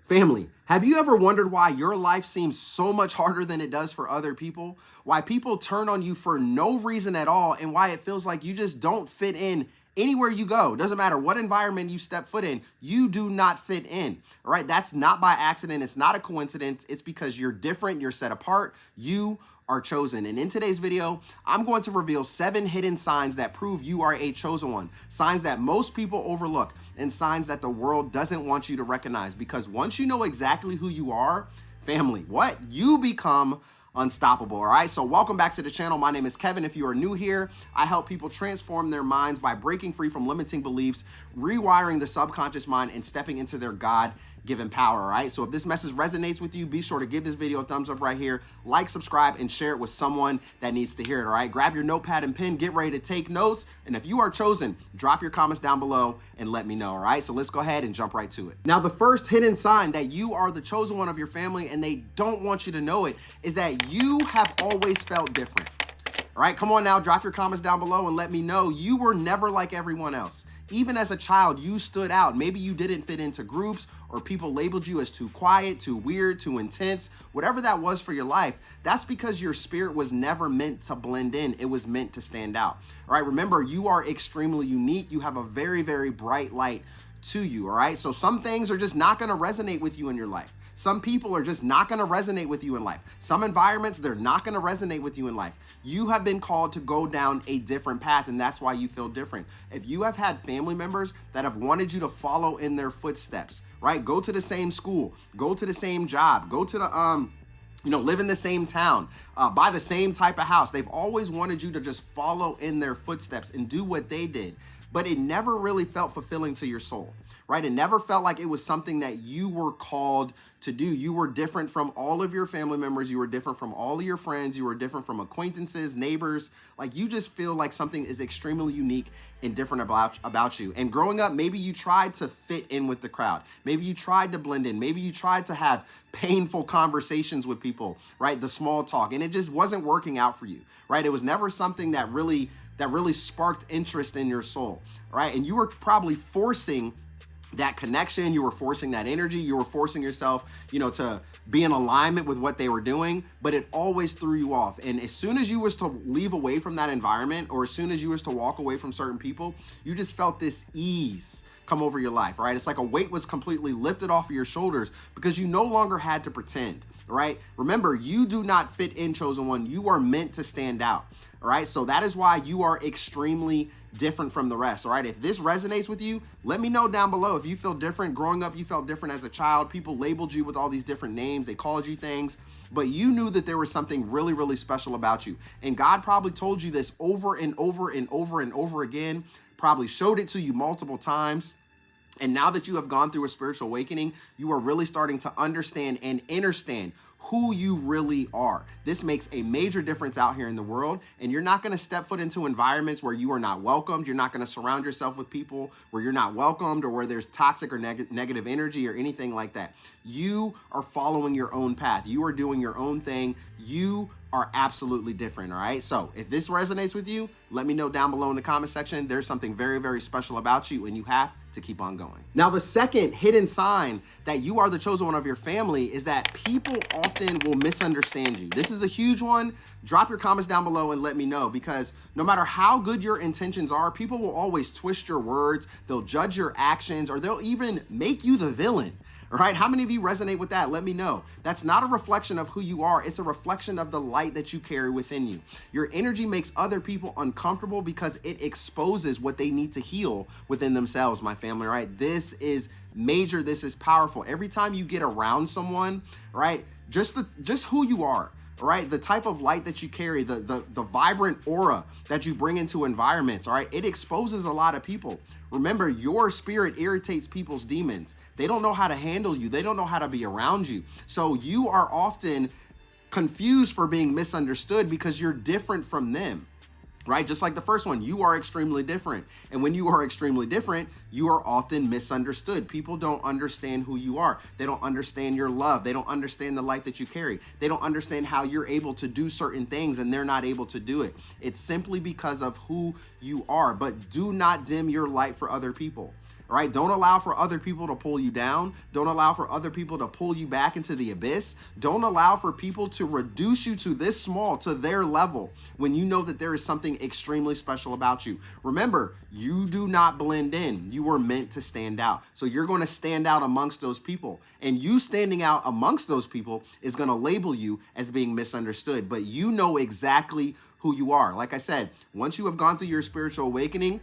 Family, have you ever wondered why your life seems so much harder than it does for other people? Why people turn on you for no reason at all, and why it feels like you just don't fit in anywhere you go? Doesn't matter what environment you step foot in, you do not fit in. All right, that's not by accident. It's not a coincidence. It's because you're different, you're set apart, you are chosen. And in today's video, I'm going to reveal 7 hidden signs that prove you are a chosen one, signs that most people overlook, and signs that the world doesn't want you to recognize. Because once you know exactly who you are, family, what? You become unstoppable. All right, so welcome back to the channel. My name is Kevin. If you are new here, I help people transform their minds by breaking free from limiting beliefs, rewiring the subconscious mind, and stepping into their God-given power. All right, so if this message resonates with you, be sure to give this video a thumbs up right here, like, subscribe, and share it with someone that needs to hear it. All right, grab your notepad and pen, get ready to take notes, and if you are chosen, drop your comments down below and let me know. All right, so let's go ahead and jump right to it. Now, the first hidden sign that you are the chosen one of your family and they don't want you to know it is that you have always felt different. All right, come on now, drop your comments down below and let me know you were never like everyone else. Even as a child, you stood out. Maybe you didn't fit into groups, or people labeled you as too quiet, too weird, too intense. Whatever that was for your life, that's because your spirit was never meant to blend in. It was meant to stand out. All right, remember, you are extremely unique. You have a very, very bright light to you. All right, so some things are just not going to resonate with you in your life. Some people are just not going to resonate with you in life. Some environments, they're not going to resonate with you in life. You have been called to go down a different path, and that's why you feel different. If you have had family members that have wanted you to follow in their footsteps, right? Go to the same school, go to the same job, go to the, live in the same town, buy the same type of house. They've always wanted you to just follow in their footsteps and do what they did, but it never really felt fulfilling to your soul, right? It never felt like it was something that you were called to do. You were different from all of your family members. You were different from all of your friends. You were different from acquaintances, neighbors. Like, you just feel like something is extremely unique and different about you. And growing up, maybe you tried to fit in with the crowd. Maybe you tried to blend in. Maybe you tried to have painful conversations with people, right? The small talk, and it just wasn't working out for you, right? It was never something that really sparked interest in your soul, right? And you were probably forcing that connection, you were forcing that energy, you were forcing yourself, to be in alignment with what they were doing, but it always threw you off. And as soon as you was to leave away from that environment, or as soon as you was to walk away from certain people, you just felt this ease come over your life, right? It's like a weight was completely lifted off of your shoulders because you no longer had to pretend, right? Remember, you do not fit in, chosen one. You are meant to stand out, all right? So that is why you are extremely different from the rest, all right? If this resonates with you, let me know down below. If you feel different, growing up, you felt different as a child, people labeled you with all these different names, they called you things, but you knew that there was something really, really special about you. And God probably told you this over and over and over and over again, probably showed it to you multiple times. And now that you have gone through a spiritual awakening, you are really starting to understand and understand who you really are. This makes a major difference out here in the world, and you're not going to step foot into environments where you are not welcomed. You're not going to surround yourself with people where you're not welcomed or where there's toxic or negative energy or anything like that. You are following your own path. You are doing your own thing. You are absolutely different, all right? So if this resonates with you, let me know down below in the comment section. There's something very, very special about you, and you have to keep on going. Now, the second hidden sign that you are the chosen one of your family is that people often will misunderstand you. This is a huge one. Drop your comments down below and let me know, because no matter how good your intentions are, people will always twist your words. They'll judge your actions, or they'll even make you the villain. All right, how many of you resonate with that? Let me know. That's not a reflection of who you are. It's a reflection of the light that you carry within you. Your energy makes other people uncomfortable because it exposes what they need to heal within themselves, my family, right? This is major. This is powerful. Every time you get around someone, right, just who you are, right? The type of light that you carry, the vibrant aura that you bring into environments, all right? It exposes a lot of people. Remember, your spirit irritates people's demons. They don't know how to handle you. They don't know how to be around you. So you are often confused for being misunderstood because you're different from them. Right? Just like the first one, you are extremely different. And when you are extremely different, you are often misunderstood. People don't understand who you are. They don't understand your love. They don't understand the light that you carry. They don't understand how you're able to do certain things and they're not able to do it. It's simply because of who you are. But do not dim your light for other people. All right, don't allow for other people to pull you down. Don't allow for other people to pull you back into the abyss. Don't allow for people to reduce you to this small, to their level, when you know that there is something extremely special about you. Remember, you do not blend in. You were meant to stand out. So you're going to stand out amongst those people. And you standing out amongst those people is going to label you as being misunderstood. But you know exactly who you are. Like I said, once you have gone through your spiritual awakening,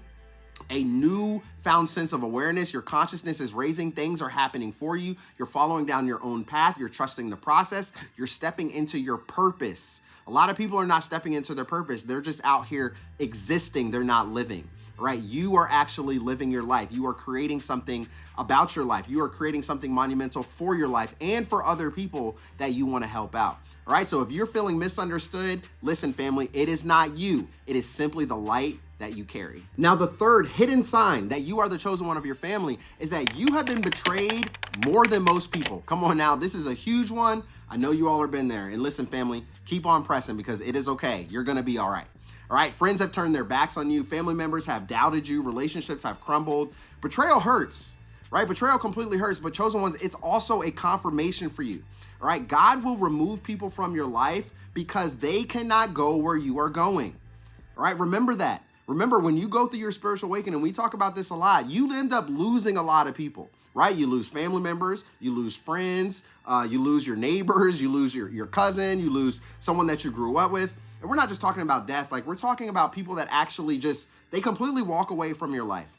a new found sense of awareness, your consciousness is raising, things are happening for you, you're following down your own path, you're trusting the process, you're stepping into your purpose. A lot of people are not stepping into their purpose. They're just out here existing. They're not living, right? You are actually living your life. You are creating something about your life. You are creating something monumental for your life and for other people that you want to help out. All right. So if you're feeling misunderstood, listen, family, it is not you. It is simply the light that you carry. Now, the third hidden sign that you are the chosen one of your family is that you have been betrayed more than most people. Come on now, this is a huge one. I know you all have been there. And listen, family, keep on pressing because it is okay. You're gonna be all right. All right, friends have turned their backs on you. Family members have doubted you. Relationships have crumbled. Betrayal hurts, right? Betrayal completely hurts, but chosen ones, it's also a confirmation for you. All right, God will remove people from your life because they cannot go where you are going. All right, remember that. Remember, when you go through your spiritual awakening, we talk about this a lot, you end up losing a lot of people, right? You lose family members, you lose friends, you lose your neighbors, you lose your cousin, you lose someone that you grew up with. And we're not just talking about death, like we're talking about people that actually they completely walk away from your life,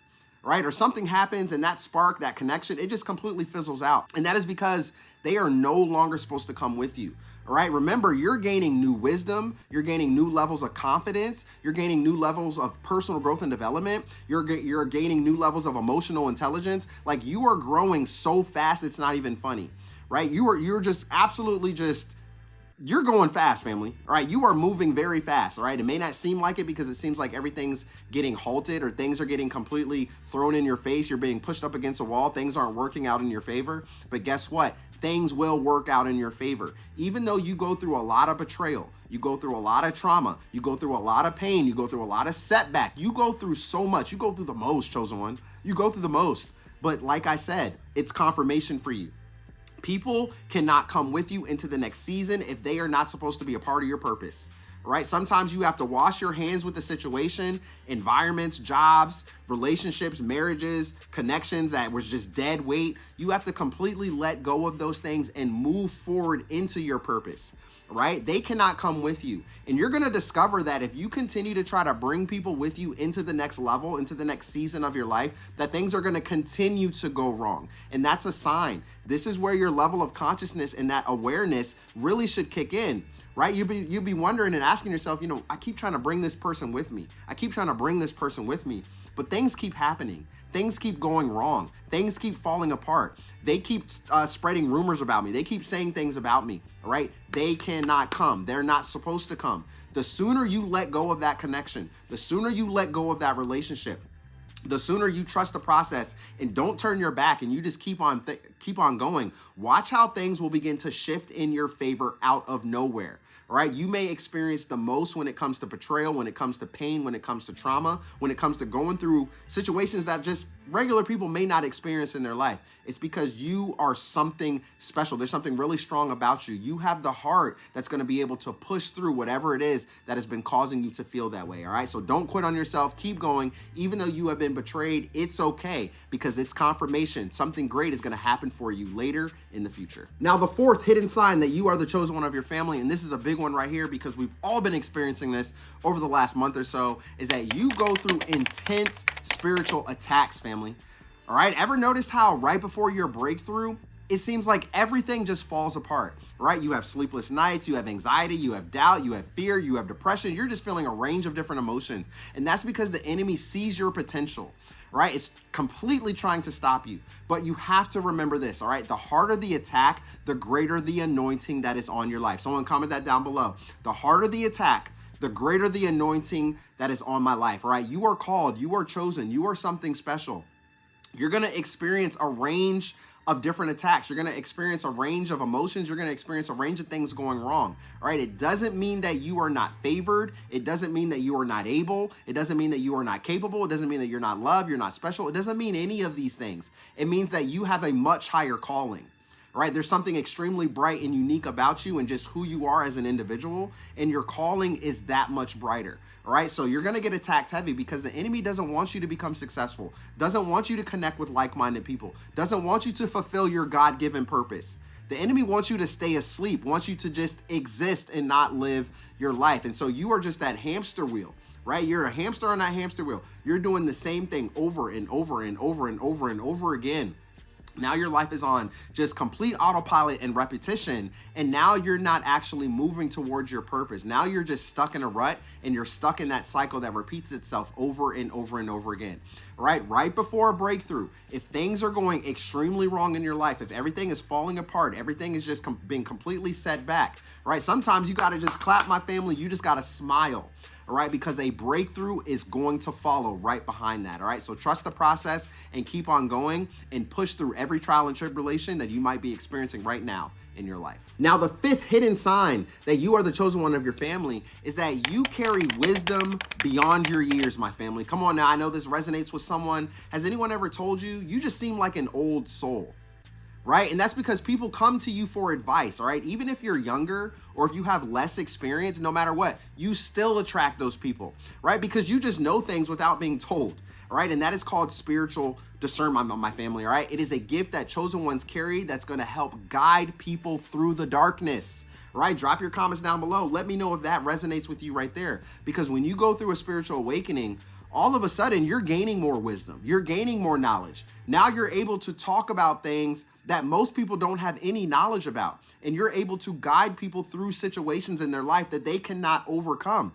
right? Or something happens and that spark, that connection, it just completely fizzles out. And that is because they are no longer supposed to come with you. All right. Remember, you're gaining new wisdom. You're gaining new levels of confidence. You're gaining new levels of personal growth and development. You're gaining new levels of emotional intelligence. Like you are growing so fast, it's not even funny, right? You're just absolutely you're going fast, family. All right. You are moving very fast. All right. It may not seem like it because it seems like everything's getting halted or things are getting completely thrown in your face. You're being pushed up against a wall. Things aren't working out in your favor. But guess what? Things will work out in your favor. Even though you go through a lot of betrayal, you go through a lot of trauma, you go through a lot of pain, you go through a lot of setback, you go through so much, you go through the most, chosen one, you go through the most. But like I said, it's confirmation for you. People cannot come with you into the next season if they are not supposed to be a part of your purpose. Right? Sometimes you have to wash your hands with the situation, environments, jobs, relationships, marriages, connections that was just dead weight. You have to completely let go of those things and move forward into your purpose, right? They cannot come with you. And you're going to discover that if you continue to try to bring people with you into the next level, into the next season of your life, that things are going to continue to go wrong. And that's a sign. This is where your level of consciousness and that awareness really should kick in, right? You'd be wondering and asking yourself, I keep trying to bring this person with me. I keep trying to bring this person with me, but things keep happening. Things keep going wrong. Things keep falling apart. They keep spreading rumors about me. They keep saying things about me, all right? They cannot come. They're not supposed to come. The sooner you let go of that connection, the sooner you let go of that relationship, the sooner you trust the process and don't turn your back and you just keep on going, watch how things will begin to shift in your favor out of nowhere. All right. You may experience the most when it comes to betrayal, when it comes to pain, when it comes to trauma, when it comes to going through situations that just regular people may not experience in their life. It's because you are something special. There's something really strong about you. You have the heart that's going to be able to push through whatever it is that has been causing you to feel that way. All right. So don't quit on yourself. Keep going. Even though you have been betrayed, it's okay because it's confirmation. Something great is going to happen for you later in the future. Now, the fourth hidden sign that you are the chosen one of your family, and this is a big one right here because we've all been experiencing this over the last month or so, is that you go through intense spiritual attacks, family. All right. Ever noticed how right before your breakthrough, it seems like everything just falls apart, right? You have sleepless nights, you have anxiety, you have doubt, you have fear, you have depression. You're just feeling a range of different emotions. And that's because the enemy sees your potential, right? It's completely trying to stop you. But you have to remember this, all right? The harder the attack, the greater the anointing that is on your life. Someone comment that down below. The harder the attack, the greater the anointing that is on my life, all right? You are called, you are chosen, you are something special. You're going to experience a range of different attacks. You're going to experience a range of emotions. You're going to experience a range of things going wrong. All right. It doesn't mean that you are not favored. It doesn't mean that you are not able. It doesn't mean that you are not capable. It doesn't mean that you're not loved. You're not special. It doesn't mean any of these things. It means that you have a much higher calling. Right? There's something extremely bright and unique about you and just who you are as an individual, and your calling is that much brighter. All right? So you're going to get attacked heavy because the enemy doesn't want you to become successful, doesn't want you to connect with like-minded people, doesn't want you to fulfill your God-given purpose. The enemy wants you to stay asleep, wants you to just exist and not live your life. And so you are just that hamster wheel. Right? You're a hamster on that hamster wheel. You're doing the same thing over and over and over and over and over again. Now your life is on just complete autopilot and repetition, and now you're not actually moving towards your purpose. Now you're just stuck in a rut, and you're stuck in that cycle that repeats itself over and over and over again. Right before a breakthrough, if things are going extremely wrong in your life, if everything is falling apart, everything is just being completely set back, right? Sometimes you got to just clap, my family. You just got to smile. All right, because a breakthrough is going to follow right behind that. All right, so trust the process and keep on going and push through every trial and tribulation that you might be experiencing right now in your life. Now, the fifth hidden sign that you are the chosen one of your family is that you carry wisdom beyond your years, my family. Come on now, I know this resonates with someone. Has anyone ever told you, you just seem like an old soul? Right? And that's because people come to you for advice, all right? Even if you're younger or if you have less experience, no matter what, you still attract those people, right? Because you just know things without being told, all right? And that is called spiritual discernment, my family, all right? It is a gift that chosen ones carry that's going to help guide people through the darkness, right? Drop your comments down below. Let me know if that resonates with you right there. Because when you go through a spiritual awakening, all of a sudden you're gaining more wisdom. You're gaining more knowledge. Now you're able to talk about things that most people don't have any knowledge about. And you're able to guide people through situations in their life that they cannot overcome.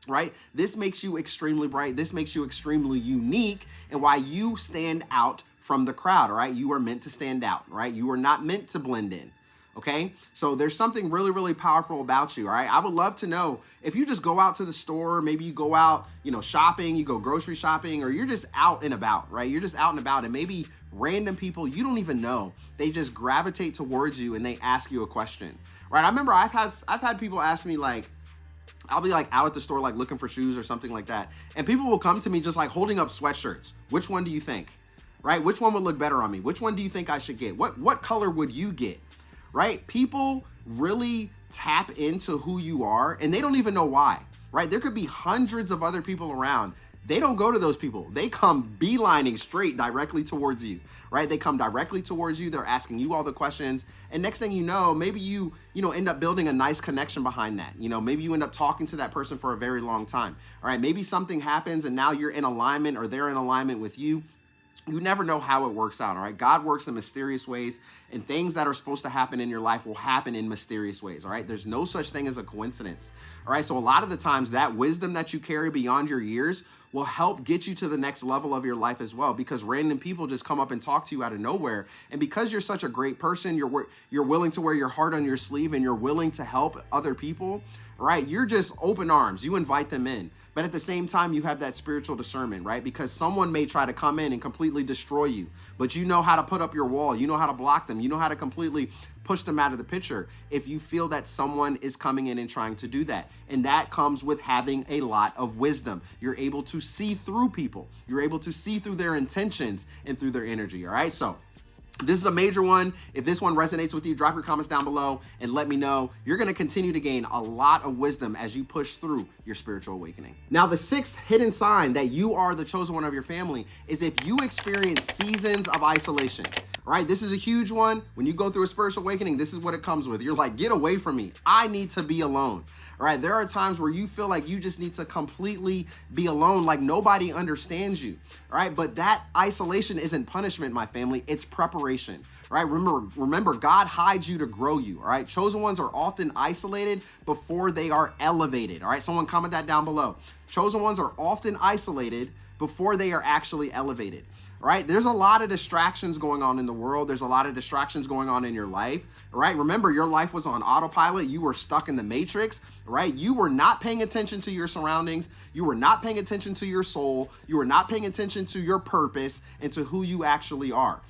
Right? This makes you extremely bright. This makes you extremely unique, and why you stand out from the crowd. All right? You are meant to stand out. Right? You are not meant to blend in. Okay, so there's something really, really powerful about you. All right, I would love to know if you just go out to the store, maybe you go out, shopping, you go grocery shopping, or you're just out and about, right? You're just out and about, and maybe random people you don't even know, they just gravitate towards you and they ask you a question, right? I remember I've had people ask me, like, I'll be like out at the store, like looking for shoes or something like that, and people will come to me just like holding up sweatshirts. Which one do you think? Right? Which one would look better on me? Which one do you think I should get? What color would you get? Right? People really tap into who you are, and they don't even know why, right? There could be hundreds of other people around. They don't go to those people. They come beelining straight directly towards you, right? They come directly towards you. They're asking you all the questions. And next thing you know, maybe you end up building a nice connection behind that. Maybe you end up talking to that person for a very long time. All right. Maybe something happens and now you're in alignment, or they're in alignment with you. You never know how it works out, all right? God works in mysterious ways, and things that are supposed to happen in your life will happen in mysterious ways, all right? There's no such thing as a coincidence, all right? So a lot of the times that wisdom that you carry beyond your years will help get you to the next level of your life as well, because random people just come up and talk to you out of nowhere. And because you're such a great person, you're willing to wear your heart on your sleeve, and you're willing to help other people, right? You're just open arms. You invite them in. But at the same time, you have that spiritual discernment, right? Because someone may try to come in and completely destroy you, but you know how to put up your wall. You know how to block them. You know how to completely push them out of the picture if you feel that someone is coming in and trying to do that. And that comes with having a lot of wisdom. You're able to see through people. You're able to see through their intentions and through their energy, all right? So this is a major one. If this one resonates with you, drop your comments down below and let me know. You're going to continue to gain a lot of wisdom as you push through your spiritual awakening. Now, the sixth hidden sign that you are the chosen one of your family is if you experience seasons of isolation. Right? This is a huge one. When you go through a spiritual awakening, this is what it comes with. You're like, get away from me. I need to be alone. All right? There are times where you feel like you just need to completely be alone, like nobody understands you. All right? But that isolation isn't punishment, my family. It's preparation. All right? Remember, God hides you to grow you. All right? Chosen ones are often isolated before they are elevated. All right? Someone comment that down below. Chosen ones are often isolated before they are actually elevated. Right? There's a lot of distractions going on in the world. There's a lot of distractions going on in your life, right? Remember, your life was on autopilot. You were stuck in the matrix, right? You were not paying attention to your surroundings. You were not paying attention to your soul. You were not paying attention to your purpose and to who you actually are.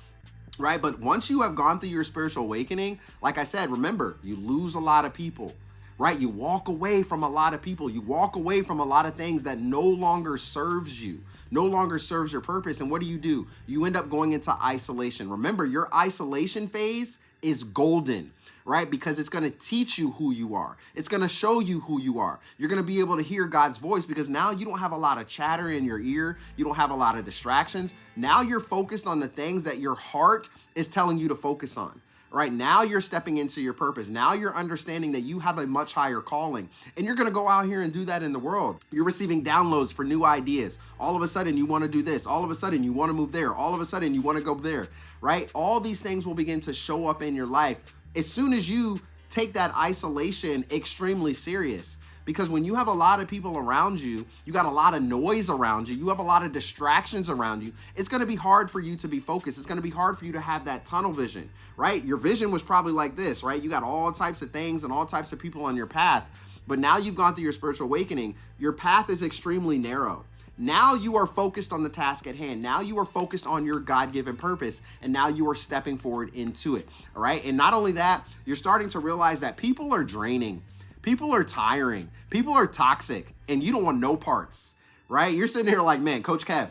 right? But once you have gone through your spiritual awakening, like I said, remember, you lose a lot of people, right? You walk away from a lot of people. You walk away from a lot of things that no longer serves you, no longer serves your purpose. And what do? You end up going into isolation. Remember, your isolation phase is golden, right? Because it's going to teach you who you are. It's going to show you who you are. You're going to be able to hear God's voice because now you don't have a lot of chatter in your ear. You don't have a lot of distractions. Now you're focused on the things that your heart is telling you to focus on. Right now you're stepping into your purpose. Now you're understanding that you have a much higher calling, and you're going to go out here and do that in the world. You're receiving downloads for new ideas. All of a sudden you want to do this. All of a sudden you want to move there. All of a sudden you want to go there, right? All these things will begin to show up in your life as soon as you take that isolation extremely serious. Because when you have a lot of people around you, you got a lot of noise around you, you have a lot of distractions around you, it's going to be hard for you to be focused. It's going to be hard for you to have that tunnel vision, right? Your vision was probably like this, right? You got all types of things and all types of people on your path. But now you've gone through your spiritual awakening, your path is extremely narrow. Now you are focused on the task at hand. Now you are focused on your God-given purpose, and now you are stepping forward into it, all right? And not only that, you're starting to realize that people are draining. People are tiring. People are toxic, and you don't want no parts, right? You're sitting here like, man, Coach Kev,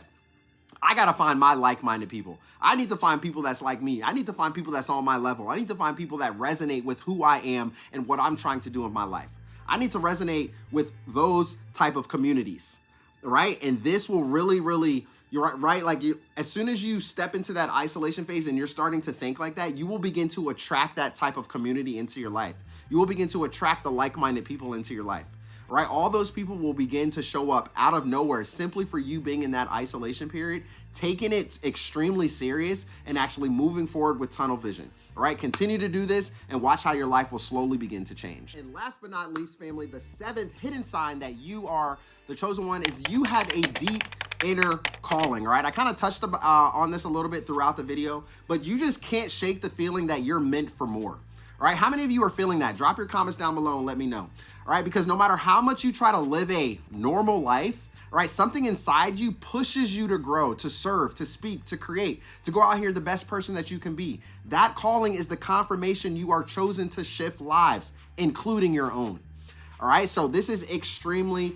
I got to find my like-minded people. I need to find people that's like me. I need to find people that's on my level. I need to find people that resonate with who I am and what I'm trying to do in my life. I need to resonate with those type of communities, right? And this will really, you're right. Like as soon as you step into that isolation phase and you're starting to think like that, you will begin to attract that type of community into your life. You will begin to attract the like-minded people into your life, right? All those people will begin to show up out of nowhere simply for you being in that isolation period, taking it extremely serious and actually moving forward with tunnel vision, right? Continue to do this and watch how your life will slowly begin to change. And last but not least, family, the seventh hidden sign that you are the chosen one is you have a deep inner calling, right? I kind of touched on this a little bit throughout the video, but you just can't shake the feeling that you're meant for more. All right, how many of you are feeling that? Drop your comments down below and let me know. All right, because no matter how much you try to live a normal life, right, something inside you pushes you to grow, to serve, to speak, to create, to go out here the best person that you can be. That calling is the confirmation you are chosen to shift lives, including your own. All right, so this is extremely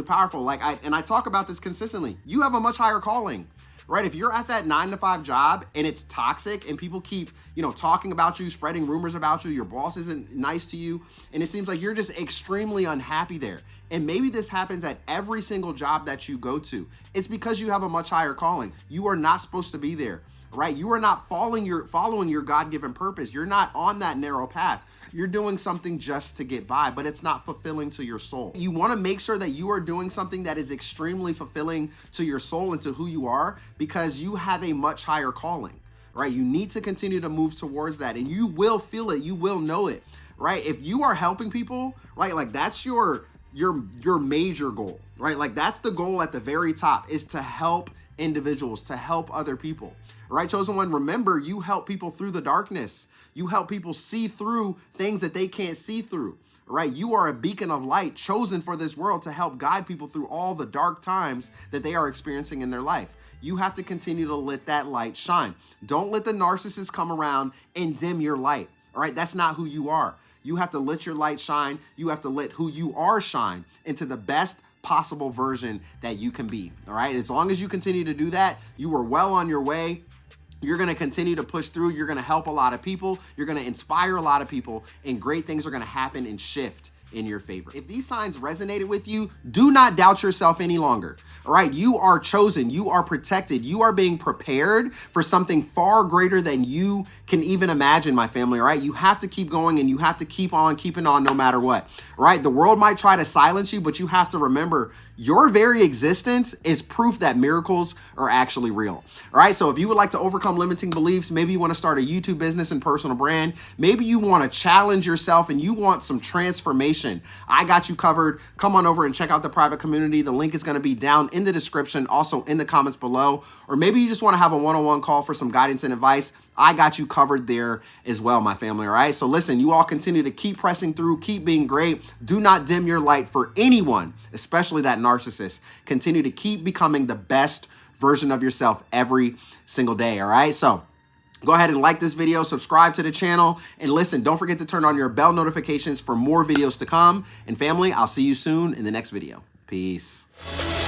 powerful. I talk about this consistently. You have a much higher calling. Right? If you're at that 9-to-5 job and it's toxic and people keep, talking about you, spreading rumors about you, your boss isn't nice to you, and it seems like you're just extremely unhappy there. And maybe this happens at every single job that you go to. It's because you have a much higher calling. You are not supposed to be there. Right? You are not following your God-given purpose. You're not on that narrow path. You're doing something just to get by, but it's not fulfilling to your soul. You want to make sure that you are doing something that is extremely fulfilling to your soul and to who you are because you have a much higher calling, right? You need to continue to move towards that and you will feel it. You will know it, right? If you are helping people, right? Like that's your major goal, right? Like that's the goal at the very top is to help individuals, to help other people. All right, chosen one, remember you help people through the darkness. You help people see through things that they can't see through. All right, you are a beacon of light chosen for this world to help guide people through all the dark times that they are experiencing in their life. You have to continue to let that light shine. Don't let the narcissists come around and dim your light. All right, that's not who you are. You have to let your light shine. You have to let who you are shine into the best possible version that you can be. All right, as long as you continue to do that, you are well on your way. You're going to continue to push through. You're going to help a lot of people. You're going to inspire a lot of people, and great things are going to happen and shift in your favor. If these signs resonated with you, do not doubt yourself any longer. All right, you are chosen. You are protected. You are being prepared for something far greater than you can even imagine, my family. All right, you have to keep going and you have to keep on keeping on no matter what. All right, the world might try to silence you, but you have to remember your very existence is proof that miracles are actually real. All right, so if you would like to overcome limiting beliefs, maybe you want to start a YouTube business and personal brand, maybe you want to challenge yourself and you want some transformation, I got you covered. Come on over and check out the private community. The link is going to be down in the description, also in the comments below. Or maybe you just want to have a one-on-one call for some guidance and advice. I got you covered there as well, my family, all right? So listen, you all continue to keep pressing through, keep being great. Do not dim your light for anyone, especially that narcissist. Continue to keep becoming the best version of yourself every single day, all right? So Go ahead and like this video, subscribe to the channel, and listen, don't forget to turn on your bell notifications for more videos to come. And family, I'll see you soon in the next video. Peace.